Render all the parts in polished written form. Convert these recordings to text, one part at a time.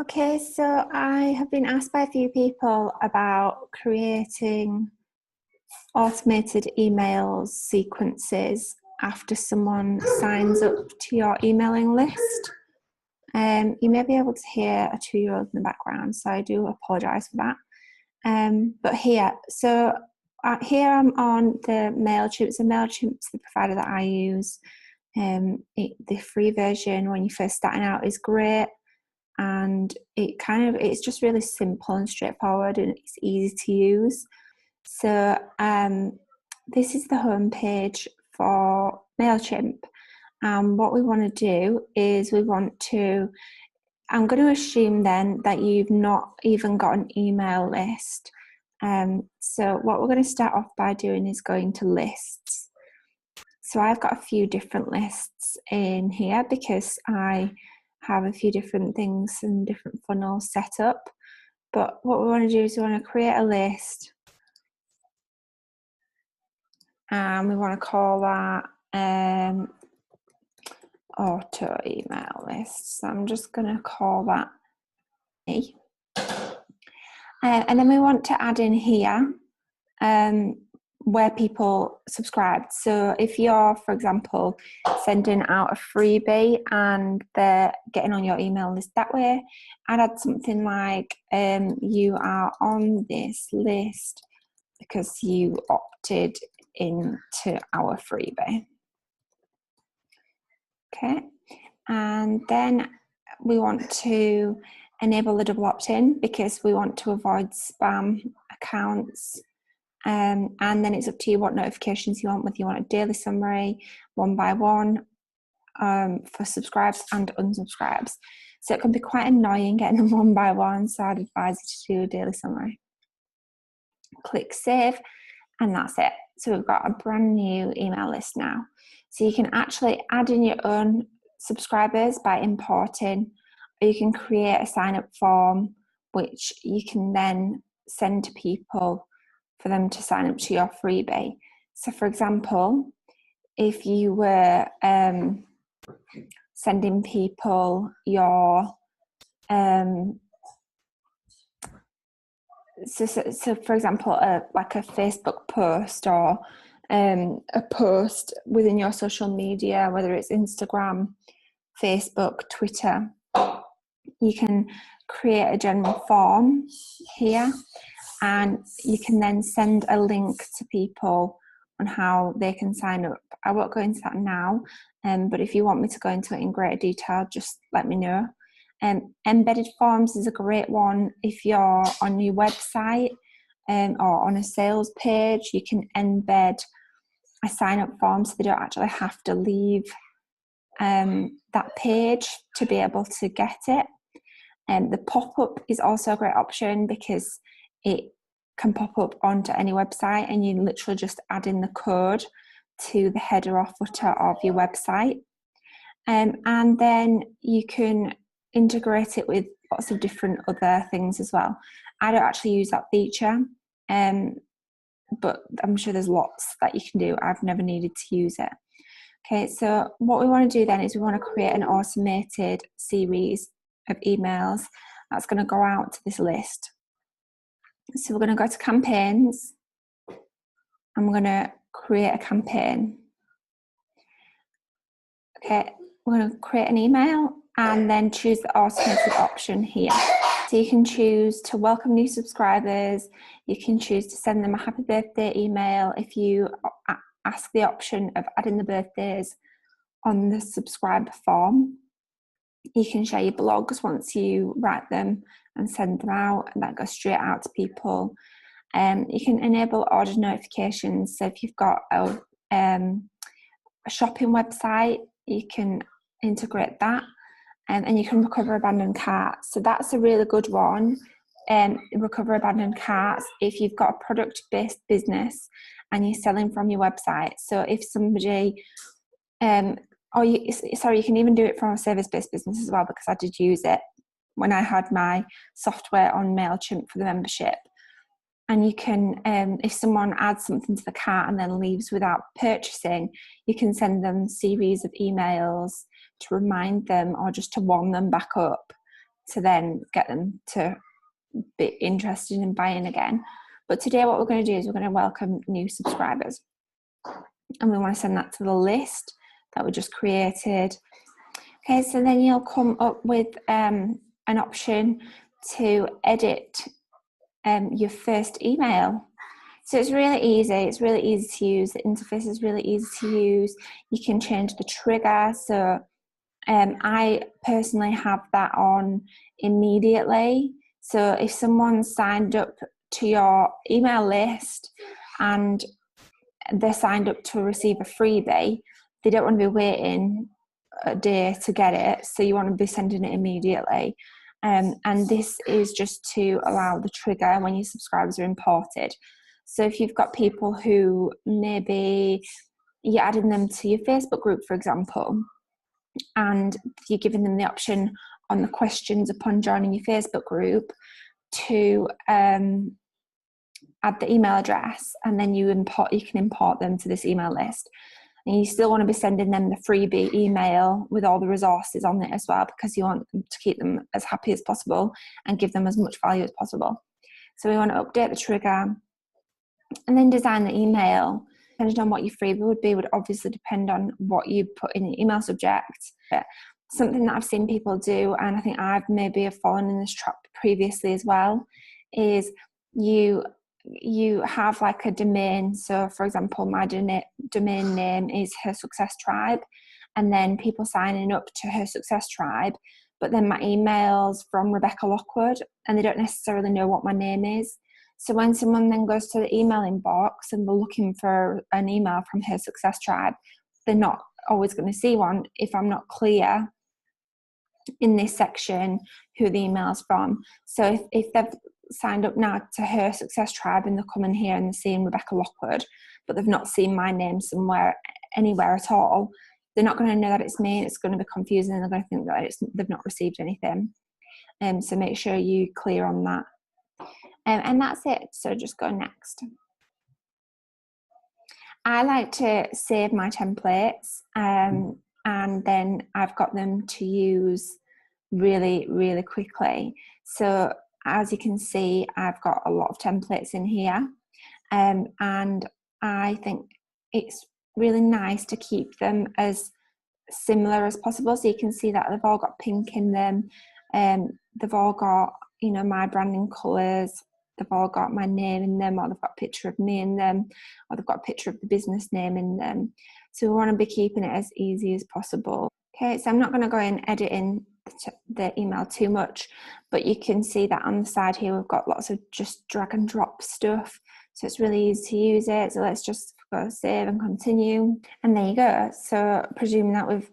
Okay, so I have been asked by a few people about creating automated emails sequences after someone signs up to your emailing list. You may be able to hear a 2-year-old in the background, so I do apologise for that. But here I'm on the MailChimp. So MailChimp's the provider that I use. The free version when you're first starting out is great, and it's just really simple and straightforward, and it's easy to use. So this is the homepage for MailChimp. What we want to do is I'm going to assume then that you've not even got an email list. So what we're going to start off by doing is going to lists. So I've got a few different lists in here because I have a few different things and different funnels set up. But what we want to do is we want to create a list. And we want to call that auto email list. So I'm just going to call that me. And then we want to add in here where people subscribed. So if you're, for example, sending out a freebie and they're getting on your email list that way, I'd add something like you are on this list because you opted into our freebie. Okay, and then we want to enable the double opt-in because we want to avoid spam accounts. And then it's up to you what notifications you want, whether you want a daily summary, one by one, for subscribes and unsubscribes. So it can be quite annoying getting them one by one, so I'd advise you to do a daily summary. Click save, and that's it. So we've got a brand new email list now. So you can actually add in your own subscribers by importing, or you can create a sign-up form which you can then send to people for them to sign up to your freebie. So for example, if you were sending people your so for example, like a Facebook post or a post within your social media, whether it's Instagram, Facebook, Twitter, you can create a general form here, and you can then send a link to people on how they can sign up. I won't go into that now, but if you want me to go into it in greater detail, just let me know. Embedded forms is a great one if you're on your website or on a sales page. You can embed a sign-up form so they don't actually have to leave that page to be able to get it. The pop-up is also a great option because it can pop up onto any website, and you literally just add in the code to the header or footer of your website. And then you can integrate it with lots of different other things as well. I don't actually use that feature, but I'm sure there's lots that you can do. I've never needed to use it. Okay, so what we want to do then is we want to create an automated series of emails that's going to go out to this list. So we're going to go to campaigns, and we're going to create a campaign. Okay, we're going to create an email and then choose the automated option here. So you can choose to welcome new subscribers. You can choose to send them a happy birthday email if you ask the option of adding the birthdays on the subscriber form. You can share your blogs once you write them and send them out, and that goes straight out to people. You can enable order notifications. So if you've got a shopping website, you can integrate that, and you can recover abandoned carts. So that's a really good one. Recover abandoned carts if you've got a product-based business and you're selling from your website. So if somebody you can even do it from a service-based business as well, because I did use it when I had my software on MailChimp for the membership. And you can, if someone adds something to the cart and then leaves without purchasing, you can send them a series of emails to remind them or just to warm them back up to then get them to be interested in buying again. But today what we're going to do is we're going to welcome new subscribers, and we want to send that to the list that we just created. Okay, so then you'll come up with an option to edit your first email. So it's really easy. It's really easy to use. The interface is really easy to use. You can change the trigger. So I personally have that on immediately. So if someone signed up to your email list and they're signed up to receive a freebie, they don't want to be waiting a day to get it. So you want to be sending it immediately. And this is just to allow the trigger when your subscribers are imported. So if you've got people who maybe you're adding them to your Facebook group, for example, and you're giving them the option on the questions upon joining your Facebook group to add the email address, and then you can import them to this email list. And you still want to be sending them the freebie email with all the resources on it as well, because you want them to keep them as happy as possible and give them as much value as possible. So we want to update the trigger and then design the email. Depending on what your freebie would be, would obviously depend on what you put in your email subject. But something that I've seen people do, and I think I've maybe fallen in this trap previously as well, is you have like a domain. So for example, my domain name is Her Success Tribe, and then people signing up to Her Success Tribe, but then my email's from Rebecca Lockwood and they don't necessarily know what my name is. So when someone then goes to the email inbox and they're looking for an email from Her Success Tribe, they're not always going to see one if I'm not clear in this section who the email's from. So if they've signed up now to Her Success Tribe and they're coming here and they're seeing Rebecca Lockwood, but they've not seen my name anywhere at all, they're not going to know that it's me, and it's going to be confusing, and they're going to think that they've not received anything. So make sure you're clear on that. And that's it. So just go next. I like to save my templates, and then I've got them to use really, really quickly. So as you can see, I've got a lot of templates in here, and I think it's really nice to keep them as similar as possible. So you can see that they've all got pink in them, they've all got, you know, my branding colours, they've all got my name in them, or they've got a picture of me in them, or they've got a picture of the business name in them. So we want to be keeping it as easy as possible. Okay, so I'm not going to go in editing the email too much, but you can see that on the side here we've got lots of just drag and drop stuff, so it's really easy to use it. So let's just go save and continue, and there you go. So presuming that we've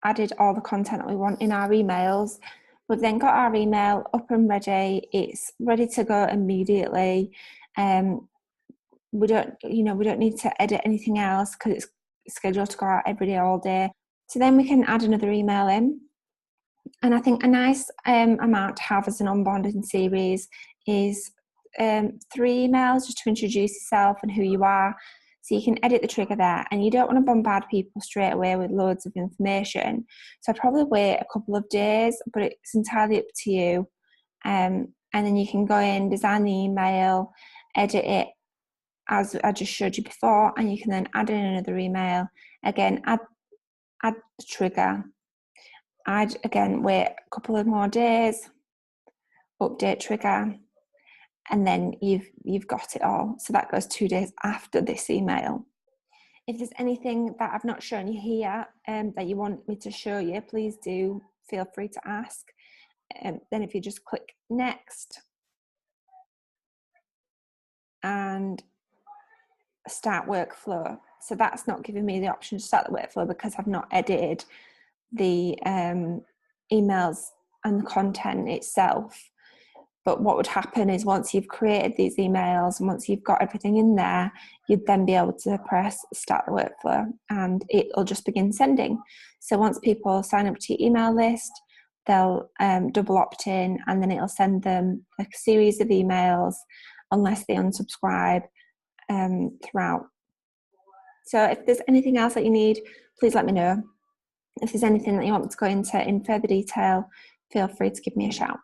added all the content that we want in our emails, we've then got our email up and ready. It's ready to go immediately. We don't need to edit anything else because it's scheduled to go out every day, all day. So then we can add another email in. And I think a nice amount to have as an onboarding series is 3 emails just to introduce yourself and who you are. So you can edit the trigger there, and you don't want to bombard people straight away with loads of information. So I'd probably wait a couple of days, but it's entirely up to you. And then you can go in, design the email, edit it as I just showed you before, and you can then add in another email. Again, add the trigger. I'd again wait a couple of more days, update trigger, and then you've got it all. So that goes 2 days after this email. If there's anything that I've not shown you here that you want me to show you, please do feel free to ask. Then if you just click next and start workflow. So that's not giving me the option to start the workflow because I've not edited the emails and the content itself. But what would happen is once you've created these emails and once you've got everything in there, you'd then be able to press start the workflow and it'll just begin sending. So once people sign up to your email list, they'll double opt in, and then it'll send them a series of emails unless they unsubscribe throughout. So if there's anything else that you need, please let me know. If there's anything that you want me to go into in further detail, feel free to give me a shout.